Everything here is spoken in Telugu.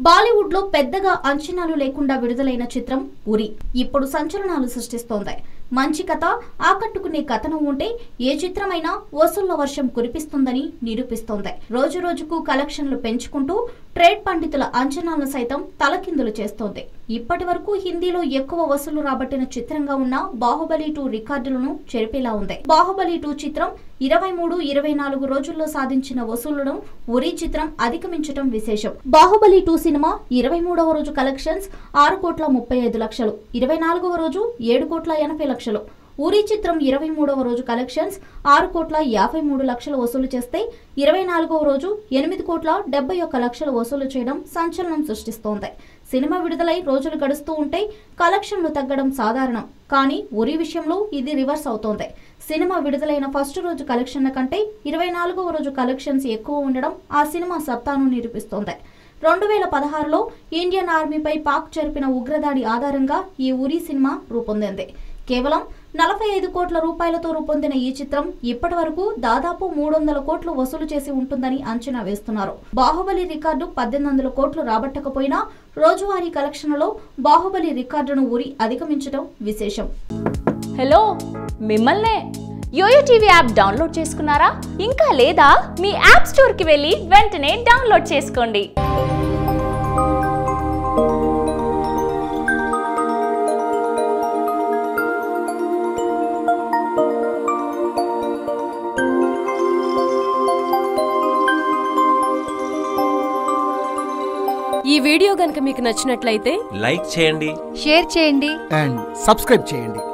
బాలీవుడ్ లో పెద్దగా అంచనాలు లేకుండా విడుదలైన చిత్రం ఉరి ఇప్పుడు సంచలనాలు సృష్టిస్తోంది. మంచి కథ, ఆకట్టుకునే కథనం ఉంటే ఏ చిత్రమైనా వసూళ్ల వర్షం కురిపిస్తుందని నిరూపిస్తోంది. రోజు రోజుకు కలెక్షన్లు పెంచుకుంటూ ట్రేడ్ పండితుల అంచనాలను సైతం తలకిందులు చేస్తోంది. ఇప్పటి వరకు హిందీలో ఎక్కువ వసూలు రాబట్టిన చిత్రంగా ఉన్న బాహుబలి 2 రికార్డులను చెరిపేలా ఉంది. బాహుబలి 2 చిత్రం 23-24 రోజుల్లో సాధించిన వసూళ్లను ఉరి చిత్రం అధిగమించడం విశేషం. బాహుబలి 2 సినిమా 23వ రోజు కలెక్షన్స్ 6,35,00,000, 24వ రోజు 7,80,00,000. ఉరి చిత్రం 23వ రోజు కలెక్షన్స్ 6,53,00,000 వసూలు చేస్తే 24వ రోజు 8,71,00,000 వసూలు చేయడం సంచలనం సృష్టిస్తోంది. సినిమా విడుదలై రోజులు గడుస్తూ ఉంటే కలెక్షన్లు తగ్గడం సాధారణం. కానీ ఉరి విషయంలో ఇది రివర్స్ అవుతోంది. సినిమా విడుదలైన ఫస్ట్ రోజు కలెక్షన్ల కంటే 24వ రోజు కలెక్షన్స్ ఎక్కువ ఉండడం ఆ సినిమా సత్తాను నిరూపిస్తోంది. 2016లో ఇండియన్ ఆర్మీపై పాక్ జరిపిన ఉగ్రదాడి ఆధారంగా ఈ ఉరి సినిమా రూపొందింది. కేవలం 45 కోట్ల రూపాయలతో రూపొందిన ఈ చిత్రం ఇప్పటి వరకు దాదాపు 300 కోట్లు వసూలు చేసి ఉంటుందని అంచనా వేస్తున్నారు. బాహుబలి రికార్డు 1800 కోట్లు రాబట్టకపోయినా రోజువారీ కలెక్షన్లలో బాహుబలి రికార్డును ఉరి అధిగమించడం విశేషం. హలో, మిమ్మల్నే యోయో టీవీ యాప్ డౌన్లోడ్ చేసుకున్నారా? ఇంకా లేదా? మీ యాప్ స్టోర్కి వెళ్ళి వెంటనే డౌన్లోడ్ చేసుకోండి. ఈ వీడియో గనుక మీకు నచ్చినట్లయితే లైక్ చేయండి, షేర్ చేయండి అండ్ సబ్స్క్రైబ్ చేయండి.